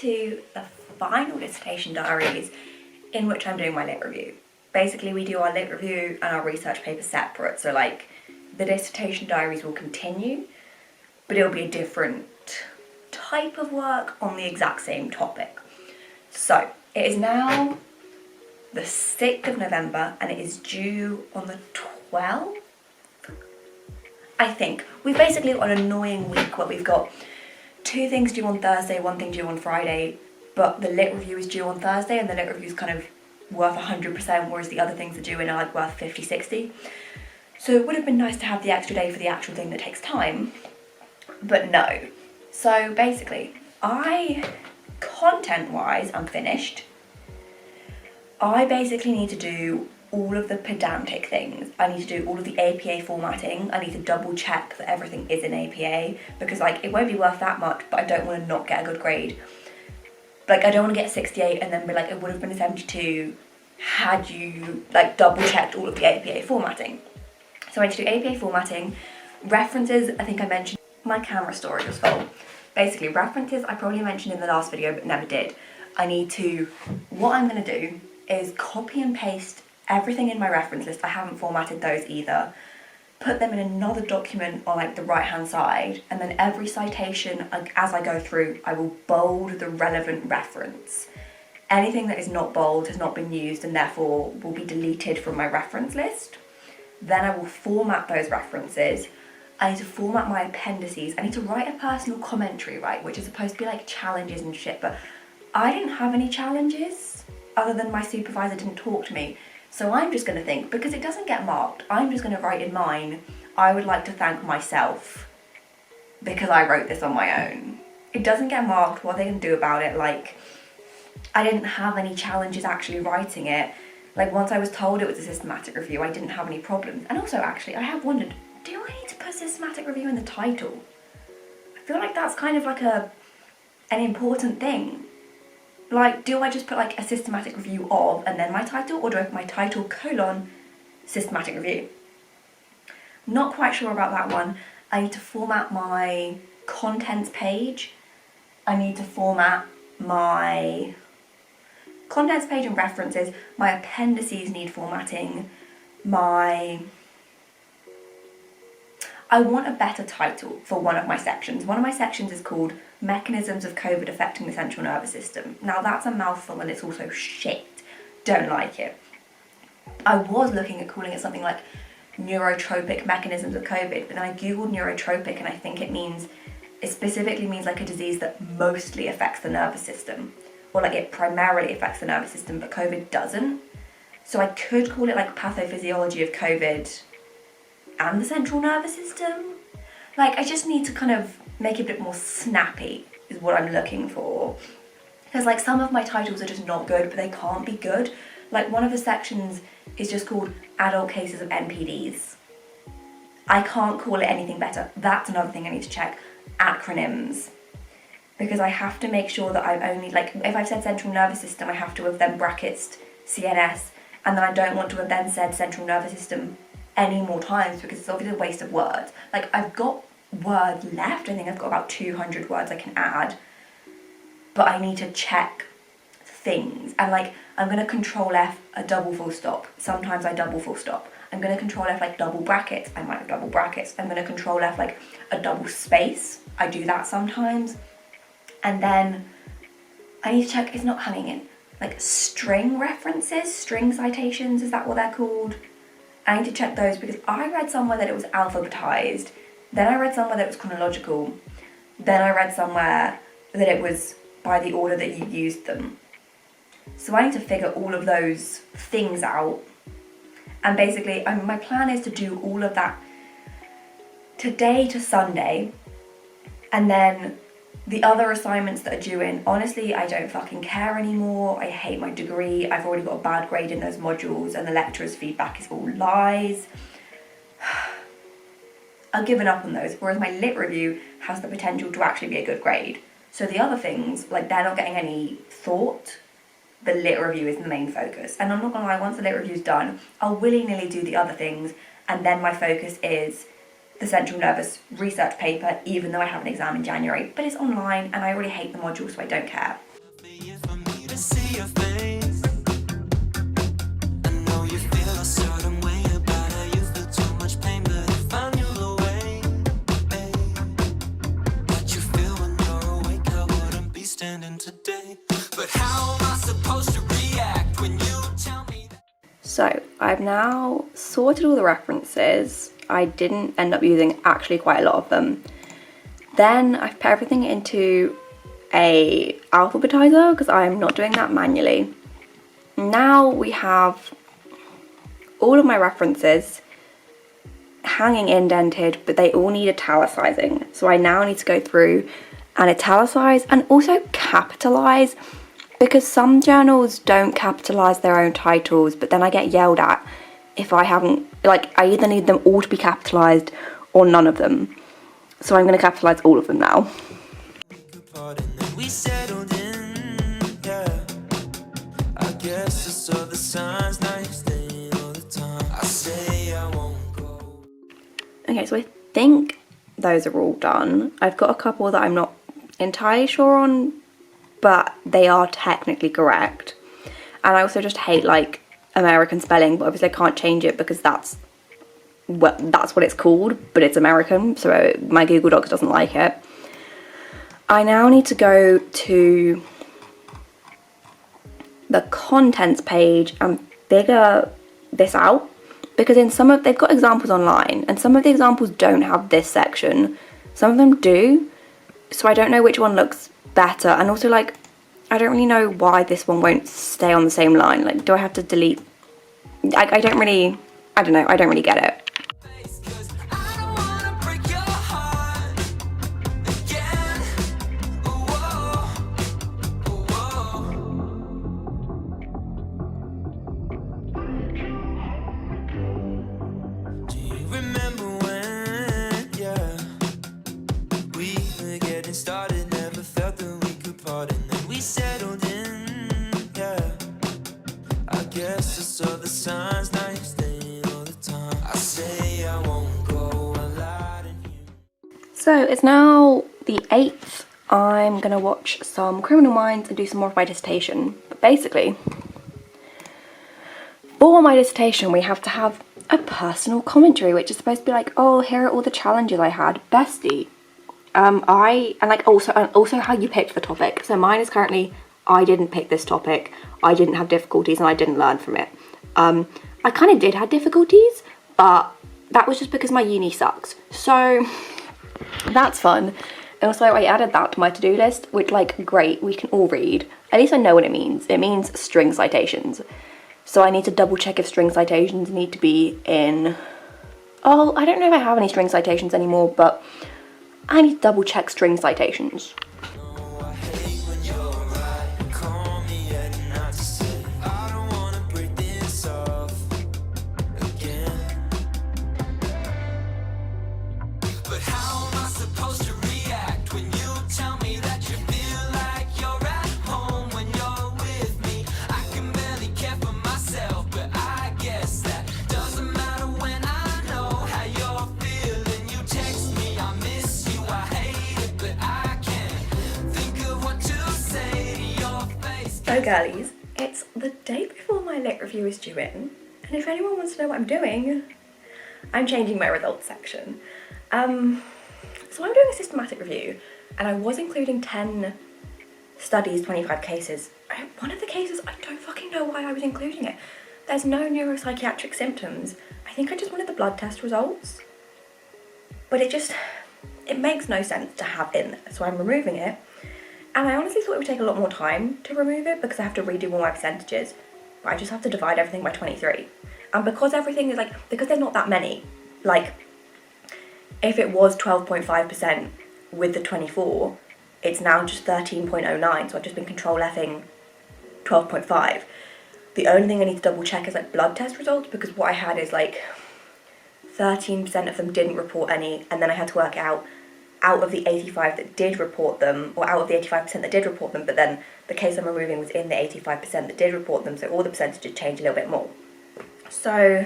to the final dissertation diaries in which I'm doing my lit review. Basically, we do our lit review and our research paper separate, so like the dissertation diaries will continue, but it'll be a different type of work on the exact same topic. So it is now the 6th of November and it is due on the 12th, I think. We've basically got an annoying week where we've got 2 things due on Thursday, 1 thing due on Friday, but the lit review is due on Thursday and the lit review is kind of worth 100%, whereas the other things are due in are like worth 50, 60. So it would have been nice to have the extra day for the actual thing that takes time, but no. So basically, content-wise, I'm finished. I basically need to do all of the pedantic things. I need to do all of the APA formatting. I need to double check that everything is in APA because like it won't be worth that much, but I don't want to not get a good grade. Like I don't want to get 68 and then be like, it would have been a 72 had you like double checked all of the APA formatting. So I need to do APA formatting. References, I think I mentioned, my camera storage was full. Basically references I probably mentioned in the last video but never did. What I'm going to do is copy and paste everything in my reference list. I haven't formatted those either. Put them in another document on like the right hand side, and then every citation as I go through I will bold the relevant reference. Anything that is not bold has not been used and therefore will be deleted from my reference list. Then I will format those references. I need to format my appendices. I need to write a personal commentary, right, which is supposed to be like challenges and shit, but I didn't have any challenges other than my supervisor didn't talk to me. So I'm just going to think, because it doesn't get marked, I'm just going to write in mine, I would like to thank myself because I wrote this on my own. It doesn't get marked, what are they going to do about it? Like, I didn't have any challenges actually writing it. Like, once I was told it was a systematic review, I didn't have any problems. And also, actually, I have wondered, do I need to put systematic review in the title? I feel like that's kind of like an important thing. Like, do I just put like a systematic review of and then my title, or do I put my title : systematic review? Not quite sure about that one. I need to format my contents page. I need to format my contents page and references. My appendices need formatting. I want a better title for one of my sections. One of my sections is called Mechanisms of COVID Affecting the Central Nervous System. Now that's a mouthful and it's also shit. Don't like it. I was looking at calling it something like Neurotropic Mechanisms of COVID, but then I googled neurotropic and I think it specifically means like a disease that mostly affects the nervous system. Or like it primarily affects the nervous system, but COVID doesn't. So I could call it like Pathophysiology of COVID and the central nervous system. Like, I just need to kind of make it a bit more snappy is what I'm looking for. Because like some of my titles are just not good, but they can't be good. Like one of the sections is just called Adult Cases of NPDs. I can't call it anything better. That's another thing I need to check. Acronyms. Because I have to make sure that I've only, like, if I've said central nervous system, I have to have then brackets CNS, and then I don't want to have then said central nervous system any more times because it's obviously a waste of words. Like, I've got words left. I think I've got about 200 words I can add, but I need to check things. And like, I'm going to Control F a double full stop. Sometimes I double full stop. I'm going to Control F like double brackets. I might have double brackets. I'm going to Control F like a double space. I do that sometimes. And then I need to check it's not hanging in. Like string references, string citations, is that what they're called? I need to check those because I read somewhere that it was alphabetized, then I read somewhere that it was chronological, then I read somewhere that it was by the order that you used them. So I need to figure all of those things out. And basically, my plan is to do all of that today to Sunday, and then the other assignments that are due in, honestly, I don't fucking care anymore. I hate my degree. I've already got a bad grade in those modules and the lecturer's feedback is all lies. I've given up on those, whereas my lit review has the potential to actually be a good grade. So the other things, like they're not getting any thought. The lit review is the main focus. And I'm not gonna lie, once the lit review's done, I'll willy-nilly do the other things, and then my focus is the central nervous research paper, even though I have an exam in January, but it's online and I already hate the module, so I don't care. easier for me to see your face. I know you feel a certain way about how you feel too much pain, but I found you a way. What you feel when you're awake, I wouldn't be standing today. But how am I supposed to react when you tell me that? So I've now sorted all the references. I didn't end up using actually quite a lot of them. Then I've put everything into a alphabetizer because I'm not doing that manually. Now we have all of my references hanging indented, but they all need italicizing. So I now need to go through and italicize and also capitalize, because some journals don't capitalize their own titles, but then I get yelled at if I haven't, like, I either need them all to be capitalized or none of them. So I'm going to capitalize all of them now. We settled in, yeah. I guess I saw the signs, now you're staying all the time. I say I won't go. Okay, so I think those are all done. I've got a couple that I'm not entirely sure on, but they are technically correct. And I also just hate like American spelling, but obviously I can't change it because that's what it's called, but it's American, so my Google Docs doesn't like it. I now need to go to the contents page and figure this out, because in some of, they've got examples online and some of the examples don't have this section, some of them do, so I don't know which one looks better. And also, like, I don't really know why this one won't stay on the same line. Like, do I have to delete? I don't really get it. Started, never felt that we could part, and then we settled in, yeah. I guess I saw the signs, now you're staying all the time. I say I won't go, I lied and you. So it's now the 8th. I'm gonna watch some Criminal Minds and do some more of my dissertation. But basically, for my dissertation we have to have a personal commentary, which is supposed to be like, oh, here are all the challenges I had, bestie. Also how you picked the topic. So mine is currently, I didn't pick this topic, I didn't have difficulties, and I didn't learn from it. I kind of did have difficulties, but that was just because my uni sucks. So that's fun. And also I added that to my to-do list, which, like, great, we can all read. At least I know what it means. It means string citations. So I need to double check if string citations need to be in, oh, I don't know if I have any string citations anymore, but I need to double check string citations. So girlies, it's the day before my lit review is due in, and if anyone wants to know what I'm doing, I'm changing my results section. So I'm doing a systematic review, and I was including 10 studies, 25 cases. One of the cases, I don't fucking know why I was including it. There's no neuropsychiatric symptoms. I think I just wanted the blood test results. But it makes no sense to have in there, so I'm removing it. And I honestly thought it would take a lot more time to remove it because I have to redo all my percentages. But I just have to divide everything by 23. And because everything is like, because there's not that many, like, if it was 12.5% with the 24, it's now just 13.09, so I've just been control F'ing 12.5. The only thing I need to double check is like blood test results, because what I had is like 13% of them didn't report any, and then I had to work out of the 85 that did report them, or out of the 85% that did report them, but then the case I'm removing was in the 85% that did report them, so all the percentages change a little bit more. So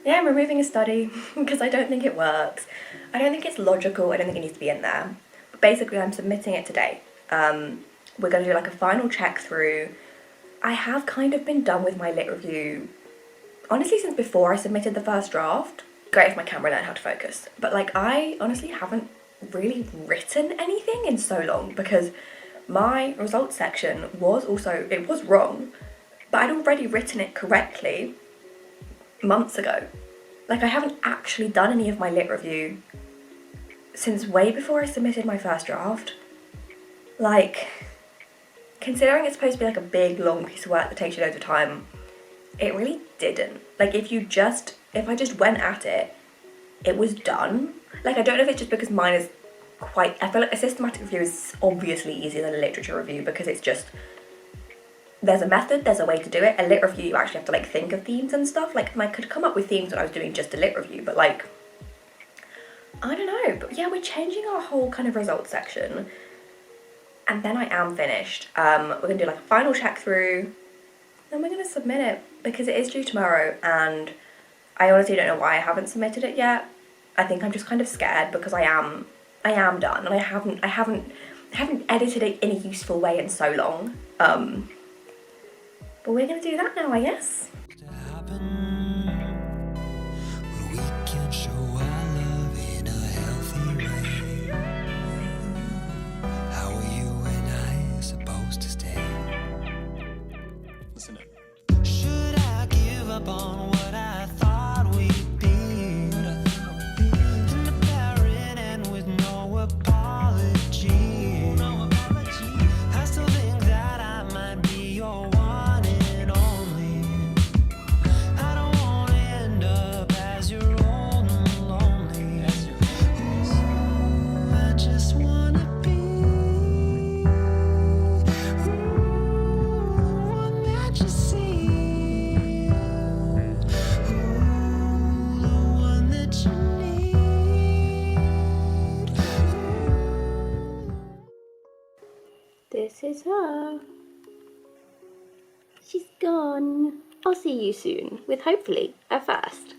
yeah, I'm removing a study because I don't think it works. I don't think it's logical, I don't think it needs to be in there. But basically I'm submitting it today. We're going to do like a final check through. I have kind of been done with my lit review, honestly, since before I submitted the first draft. Great if my camera learned how to focus. But like, I honestly haven't really written anything in so long because my results section was also, it was wrong, but I'd already written it correctly months ago. Like, I haven't actually done any of my lit review since way before I submitted my first draft. Like, considering it's supposed to be like a big long piece of work that takes you loads of time, it really didn't. Like, if I just went at it, it was done. Like, I don't know if it's just because mine is quite, I feel like a systematic review is obviously easier than a literature review because it's just, there's a method, there's a way to do it. A lit review, you actually have to like think of themes and stuff. Like, I could come up with themes when I was doing just a lit review, but like, I don't know. But yeah, we're changing our whole kind of results section. And then I am finished. We're gonna do like a final check through, then we're gonna submit it because it is due tomorrow, and I honestly don't know why I haven't submitted it yet. I think I'm just kind of scared because I am done, and I haven't edited it in a useful way in so long. But we're gonna do that now, I guess. We can show our love in a healthy way. How are you and I supposed to stay? Listen up. Should I give up on what I thought we'd be? In the barren and with no apology. I still think that I might be your one and only. I don't want to end up as your old and lonely. Ooh, I just want to be one that you see. Ooh, the one that you need. This is her. She's gone. I'll see you soon with hopefully a first.